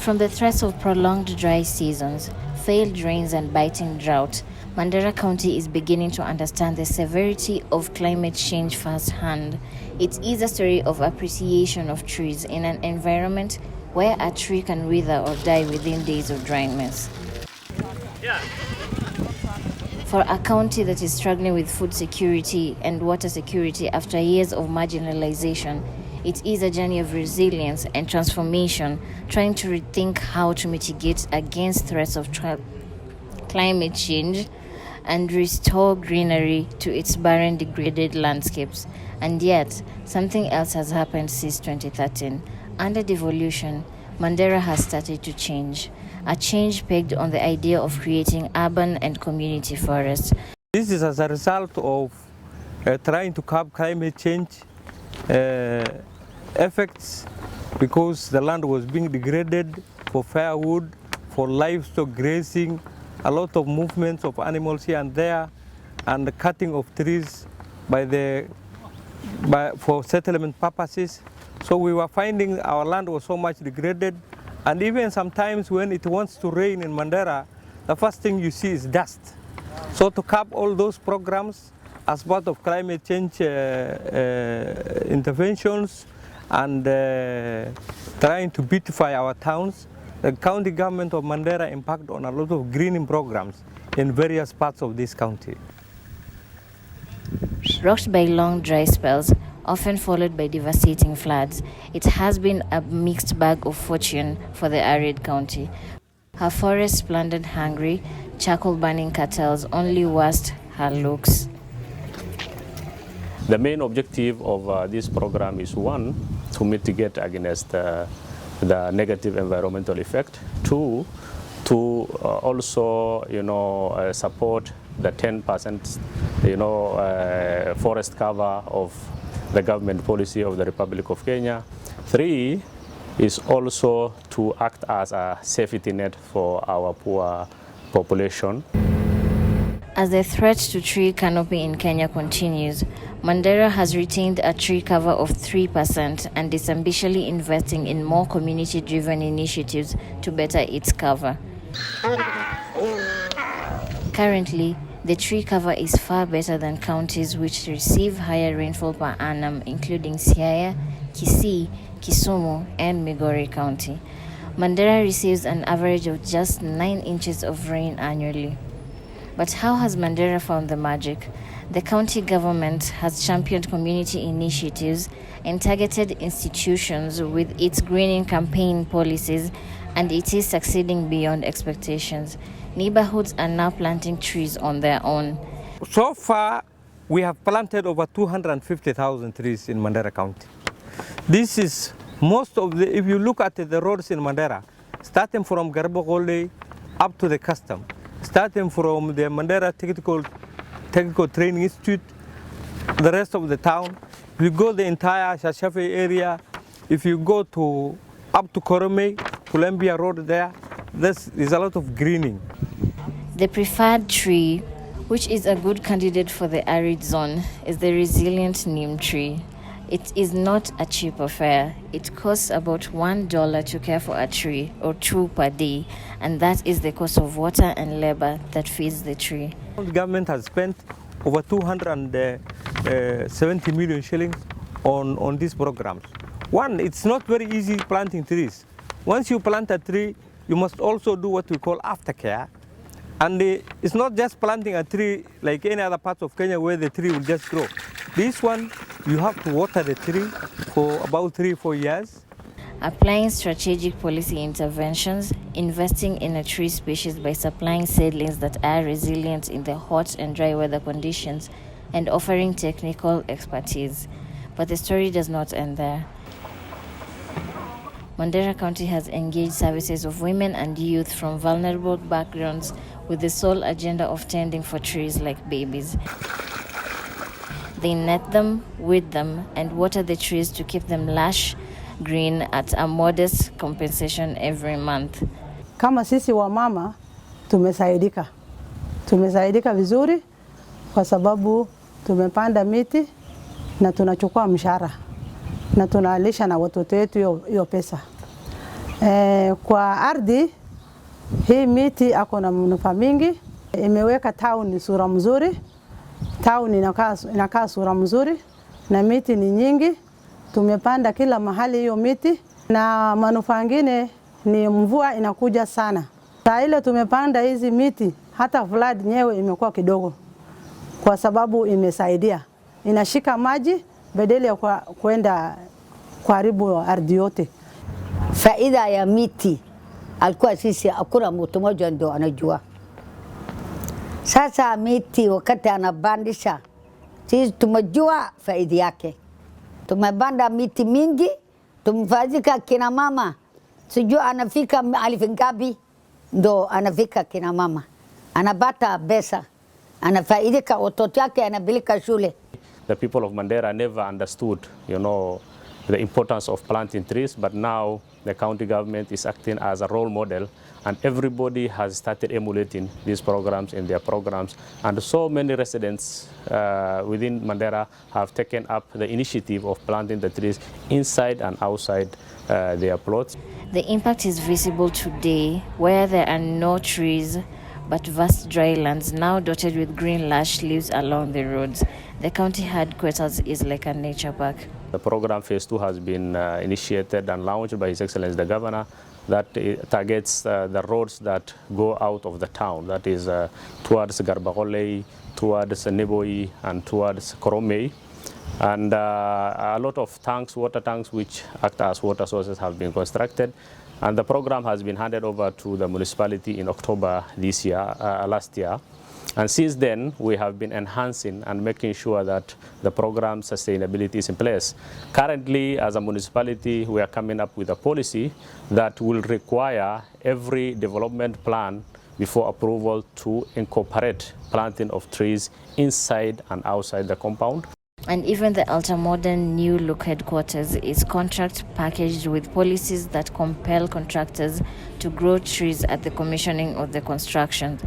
From the threats of prolonged dry seasons, failed rains and biting drought, Mandera County is beginning to understand the severity of climate change firsthand. It is a story of appreciation of trees in an environment where a tree can wither or die within days of dryness. For a county that is struggling with food security and water security after years of marginalization, it is a journey of resilience and transformation, trying to rethink how to mitigate against threats of climate change and restore greenery to its barren, degraded landscapes. And yet, something else has happened since 2013. Under devolution, Mandera has started to change. A change pegged on the idea of creating urban and community forests. This is as a result of trying to curb climate change effects, because the land was being degraded for firewood, for livestock grazing, a lot of movements of animals here and there, and the cutting of trees for settlement purposes. So we were finding our land was so much degraded, and even sometimes when it wants to rain in Mandera, the first thing you see is dust. So to curb all those programs as part of climate change interventions and trying to beautify our towns, the county government of Mandera embarked on a lot of greening programs in various parts of this county. Rocked by long dry spells, often followed by devastating floods, it has been a mixed bag of fortune for the arid county. Her forests plundered hungry, charcoal-burning cartels only worsened her looks. The main objective of this program is, one, to mitigate against the negative environmental effect. Two, to also, support the 10%, forest cover of the government policy of the Republic of Kenya. Three is also to act as a safety net for our poor population. As the threat to tree canopy in Kenya continues, Mandera has retained a tree cover of 3% and is ambitiously investing in more community-driven initiatives to better its cover. Currently, the tree cover is far better than counties which receive higher rainfall per annum, including Siaya, Kisii, Kisumu, and Migori County. Mandera receives an average of just 9 inches of rain annually. But how has Mandera found the magic? The county government has championed community initiatives and targeted institutions with its greening campaign policies, and it is succeeding beyond expectations. Neighborhoods are now planting trees on their own. So far, we have planted over 250,000 trees in Mandera County. This is most of the, if you look at the roads in Mandera, starting from Garbogole up to the custom, starting from the Mandera Technical Training Institute, the rest of the town, if you go the entire Shashafe area, if you go up to Korome, Columbia Road there is a lot of greening. The preferred tree, which is a good candidate for the arid zone, is the resilient neem tree. It is not a cheap affair. It costs about $1 to care for a tree, or 2 per day, and that is the cost of water and labor that feeds the tree. The government has spent over 270 million shillings on these programs. One, it's not very easy planting trees. Once you plant a tree, you must also do what we call aftercare. And it's not just planting a tree like any other parts of Kenya where the tree will just grow. This one, you have to water the tree for about 3-4 years. Applying strategic policy interventions, investing in a tree species by supplying seedlings that are resilient in the hot and dry weather conditions, and offering technical expertise. But the story does not end there. Mandera County has engaged services of women and youth from vulnerable backgrounds with the sole agenda of tending for trees like babies. They net them, weed them, and water the trees to keep them lush green at a modest compensation every month. Kama sisi wa mama tumesaidika vizuri kwa sababu tumepanda miti na tunachukua mshahara na tunalisha na watoto wetu hiyo pesa. Kwa ardhi hii miti ako na manufaa mingi, imeweka town sura mzuri, town inakaa sura mzuri na miti ni nyingi, tumepanda kila mahali hiyo miti, na manufaa ngine ni mvua inakuja sana. Saa ile tumepanda hizi miti hata flood nyewe imekuwa kidogo kwa sababu imesaidia, inashika maji badala ya kwenda kuharibu ardhi yote. Faida ya miti alikuwa sisi hakuna mtu mmoja ndio anajua. Sasa miti wakati anabandisha sisi tumejua faida yake. Tumepanda miti mingi, tumfazika kina mama. Sijua anafika alifu ngapi ndo anafika kina mama. Anapata pesa. Anafaidika watoto yake anapeleka shule. The people of Mandera never understood, the importance of planting trees, but now the county government is acting as a role model, and everybody has started emulating these programs in their programs. And so many residents within Mandera have taken up the initiative of planting the trees inside and outside their plots. The impact is visible today, where there are no trees but vast dry lands now dotted with green lush leaves along the roads. The county headquarters is like a nature park. The program phase 2 has been initiated and launched by His Excellency the Governor, that targets the roads that go out of the town, that is towards Garbagole, towards Neboi, and towards Koromei. And a lot of tanks, water tanks, which act as water sources, have been constructed. And the program has been handed over to the municipality in October this year, last year. And since then, we have been enhancing and making sure that the program sustainability is in place. Currently, as a municipality, we are coming up with a policy that will require every development plan before approval to incorporate planting of trees inside and outside the compound. And even the ultra-modern new look headquarters is contract packaged with policies that compel contractors to grow trees at the commissioning of the construction.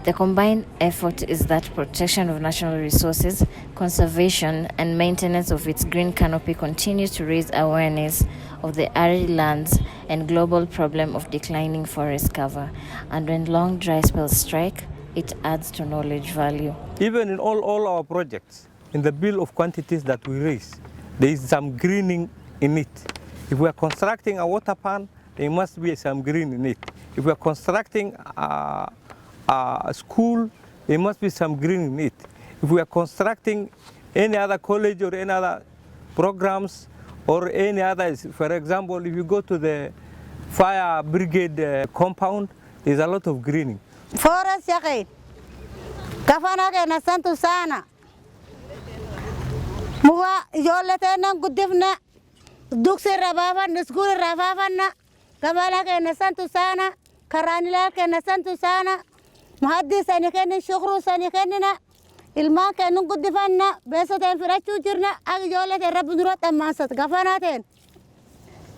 The combined effort is that protection of national resources, conservation and maintenance of its green canopy continues to raise awareness of the arid lands and global problem of declining forest cover. And when long dry spells strike, it adds to knowledge value. Even in all our projects, in the bill of quantities that we raise, there is some greening in it. If we are constructing a water pan, there must be some green in it. If we are constructing a school, there must be some green in it. If we are constructing any other college or any other programs or any others, for example, if you go to the fire brigade compound, there's a lot of greening. Forest yake, kafana ke nasantu sana. Muwa yolete na gudifna, duksi rabafan, skuli rabafan na, kafana ke nasantu sana, karanila ke nasantu sana. Muhaddis ani kene shukru sani kene na ilma kene gudifanna besaten firachu jirna ag yolete rabundurat amasat kafanaten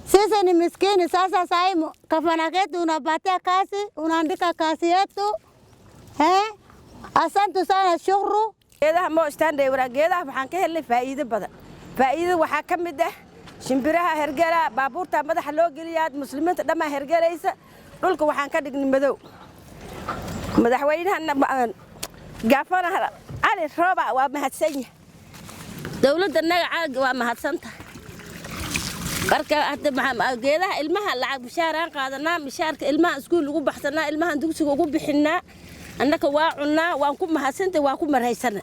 sisi ni miskini sasa saimu kafana ketu unapatia kasi unaandika kasi yetu asantu sana shukru geedaha mo istaanday wara geedaha waxaan ka helay faa'iido badan faa'iido waxa kamid ah shimbiraha hergala baabuurta madaxa loo geliyaa muslimiinta dhama hergalaysa dhulka waxaan ka dhignay madow madaxweynaha gaafanaha Ali Rooba waa mahadsan yahay dawladda naga waa mahadsanta marka hadda maxaa geedaha ilmaha lacag bishaaraan qaadanaa bishaarka ilmaha iskuul ugu baxsanaa ilmaha dugsiga ugu bixinaa annaka waa cunaa waan ku mahadsantay waa ku maraysanay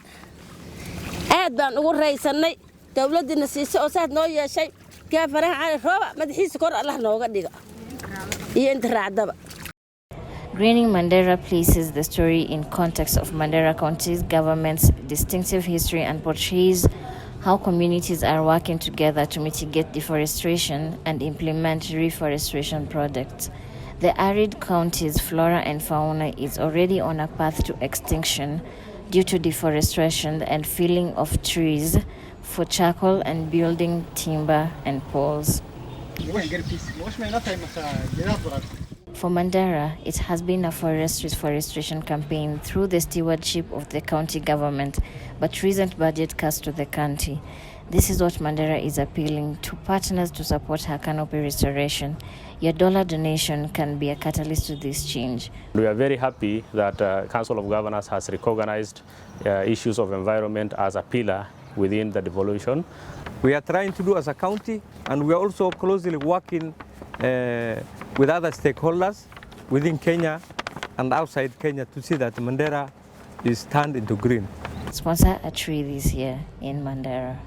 aad baan ugu raysanay dawladina siisay oo saad noo yeeshay gaafanaha Ali Rooba madaxiisa kor Allah nooga dhiga iyo inta raacdaba. Greening Mandera places the story in context of Mandera County's government's distinctive history and portrays how communities are working together to mitigate deforestation and implement reforestation projects. The arid county's flora and fauna is already on a path to extinction due to deforestation and felling of trees for charcoal and building timber and poles. For Mandera, it has been a forest reforestation campaign through the stewardship of the county government, but recent budget cuts to the county. This is what Mandera is appealing to partners to support her canopy restoration. Your dollar donation can be a catalyst to this change. We are very happy that Council of Governors has recognized issues of environment as a pillar within the devolution. We are trying to do as a county, and we are also closely working with other stakeholders within Kenya and outside Kenya to see that Mandera is turned into green. Sponsor a tree this year in Mandera.